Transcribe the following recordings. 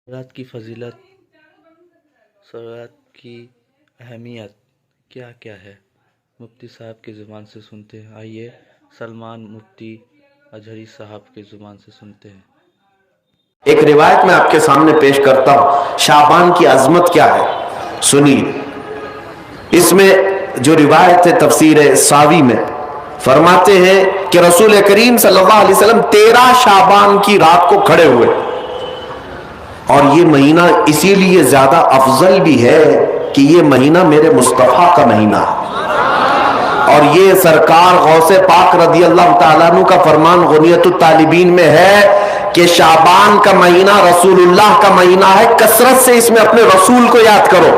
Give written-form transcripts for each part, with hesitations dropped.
رات کی فضیلت، رات کی اہمیت کیا کیا ہے؟ مفتی صاحب کی زبان سے سنتے ہیں۔ آئیے سلمان مفتی اجہری صاحب کی زبان سے سنتے ہیں۔ ایک روایت میں آپ کے سامنے پیش کرتا ہوں، شعبان کی عظمت کیا ہے سنیے۔ اس میں جو روایت ہے تفسیر ساوی میں فرماتے ہیں کہ رسول کریم صلی اللہ علیہ وسلم 13 شعبان کی رات کو کھڑے ہوئے، اور یہ مہینہ اسی لیے زیادہ افضل بھی ہے کہ یہ مہینہ میرے مصطفیٰ کا مہینہ ہے، اور یہ سرکار غوث پاک رضی اللہ تعالیٰ عنہ کا فرمان غنیت الطالبین میں ہے کہ شعبان کا مہینہ رسول اللہ کا مہینہ ہے، کثرت سے اس میں اپنے رسول کو یاد کرو۔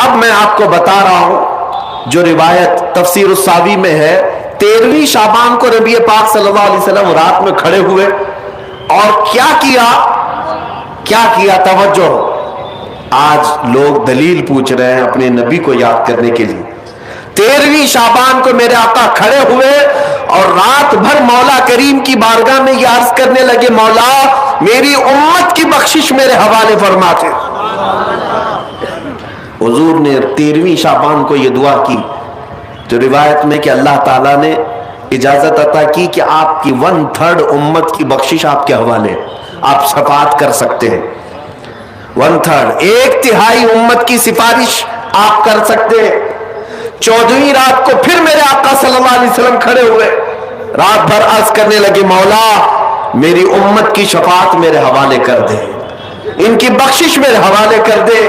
اب میں آپ کو بتا رہا ہوں جو روایت تفسیر الساوی میں ہے، 13ویں شعبان کو نبی پاک صلی اللہ علیہ وسلم رات میں کھڑے ہوئے اور کیا کیا توجہ۔ آج لوگ دلیل پوچھ رہے ہیں اپنے نبی کو یاد کرنے کے لیے۔ 13ویں شعبان کو میرے آقا کھڑے ہوئے اور رات بھر مولا کریم کی بارگاہ میں یہ عرض کرنے لگے، مولا میری امت کی بخشش میرے حوالے فرماتے۔ حضور نے 13ویں شعبان کو یہ دعا کی تو روایت میں کہ اللہ تعالیٰ نے اجازت عطا کی کہ آپ کی 1/3 امت کی بخشش آپ کے حوالے، آپ شفاعت کر سکتے ہیں۔ 1/3 1/3 امت کی سفارش آپ کر سکتے ہیں۔ 14ویں رات کو پھر میرے آقا صلی اللہ علیہ وسلم کھڑے ہوئے، رات بھر عرض کرنے لگے، مولا میری امت کی شفاعت میرے حوالے کر دے، ان کی بخشش میرے حوالے کر دے۔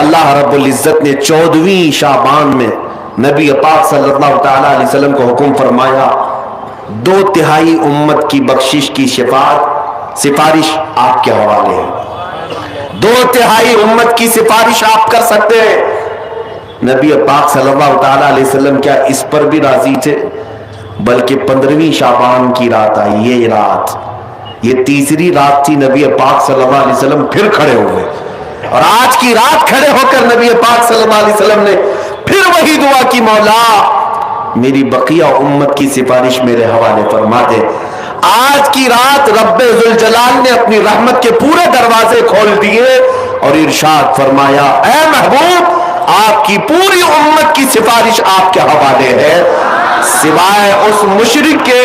اللہ رب العزت نے 14ویں شعبان میں نبی پاک صلی اللہ تعالیٰ علیہ وسلم کو حکم فرمایا، 2/3 امت کی بخشش کی سفارش آپ کے حوالے ہے، 2/3 امت کی سفارش آپ کر سکتے ہیں۔ نبی پاک صلی اللہ تعالیٰ علیہ وسلم کیا اس پر بھی راضی تھے، بلکہ 15ویں شعبان کی رات آئی، یہ تیسری رات تھی، نبی پاک صلی اللہ علیہ وسلم پھر کھڑے ہوئے، اور آج کی رات کھڑے ہو کر نبی پاک صلی اللہ علیہ وسلم نے پھر وہی دعا کی، مولا میری بقیہ امت کی سفارش میرے حوالے فرما دے۔ آج کی رات رب ذوالجلال نے اپنی رحمت کے پورے دروازے کھول دیے اور ارشاد فرمایا، اے محبوب آپ کی پوری امت کی سفارش آپ کے حوالے ہے، سوائے اس مشرک کے،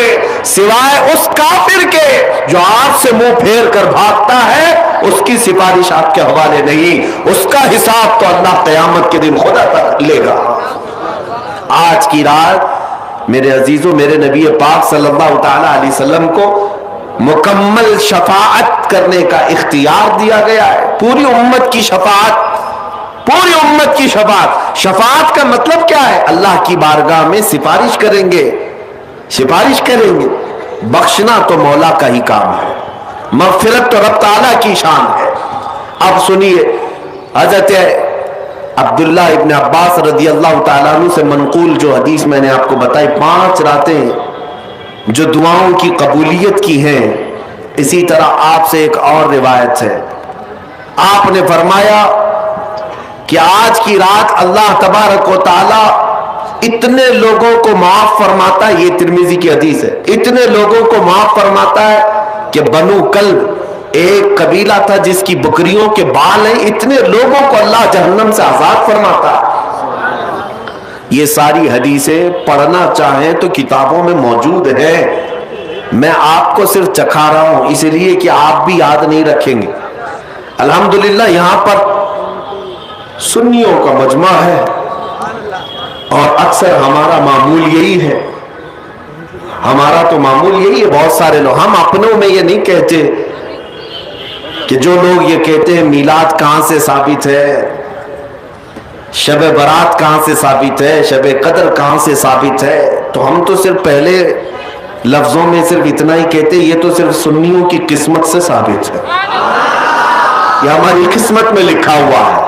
سوائے اس کافر کے جو آپ سے منہ پھیر کر بھاگتا ہے، اس کی سفارش آپ کے حوالے نہیں، اس کا حساب تو اللہ قیامت کے دن خدا لے گا۔ آج کی رات میرے عزیزوں، میرے نبی پاک صلی اللہ تعالی علیہ وسلم کو مکمل شفاعت کرنے کا اختیار دیا گیا ہے، پوری امت کی شفاعت، پوری امت کی شفاعت۔ شفاعت کا مطلب کیا ہے؟ اللہ کی بارگاہ میں سفارش کریں گے، سفارش کریں گے۔ بخشنا تو مولا کا ہی کام ہے، مغفرت تو رب تعالیٰ کی شان ہے۔ اب سنیے، حضرت عبداللہ ابن عباس رضی اللہ تعالیٰ عنہ سے منقول جو حدیث میں نے آپ کو بتائی، 5 راتیں جو دعاؤں کی قبولیت کی ہیں، اسی طرح آپ سے ایک اور روایت ہے، آپ نے فرمایا کہ آج کی رات اللہ تبارک و تعالیٰ اتنے لوگوں کو معاف فرماتا ہے، یہ ترمذی کی حدیث ہے، اتنے لوگوں کو معاف فرماتا ہے کہ بنو کلب ایک قبیلہ تھا جس کی بکریوں کے بال ہیں، اتنے لوگوں کو اللہ جہنم سے آزاد فرماتا ہے۔ یہ ساری حدیثیں پڑھنا چاہیں تو کتابوں میں موجود ہیں، میں آپ کو صرف چکھا رہا ہوں اس لیے کہ آپ بھی یاد نہیں رکھیں گے۔ الحمدللہ یہاں پر سنیوں کا مجمع ہے اور اکثر ہمارا معمول یہی ہے، ہمارا تو معمول یہی ہے، بہت سارے لوگ، ہم اپنوں میں یہ نہیں کہتے کہ جو لوگ یہ کہتے ہیں میلاد کہاں سے ثابت ہے، شب برات کہاں سے ثابت ہے، شب قدر کہاں سے ثابت ہے، تو ہم تو صرف پہلے لفظوں میں صرف اتنا ہی کہتے ہیں، یہ تو صرف سنیوں کی قسمت سے ثابت ہے، یہ ہماری قسمت میں لکھا ہوا ہے،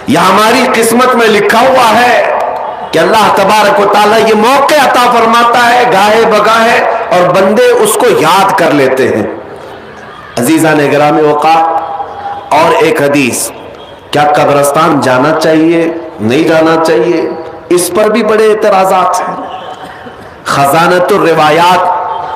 یہ ہماری قسمت میں لکھا ہوا ہے کہ اللہ تبارک و تعالیٰ یہ موقع عطا فرماتا ہے گاہے بگاہے اور بندے اس کو یاد کر لیتے ہیں۔ عزیزان گرامی اوقات، اور ایک حدیث، کیا قبرستان جانا چاہیے نہیں جانا چاہیے، اس پر بھی بڑے اعتراضات ہیں۔ خزانۃ الروایات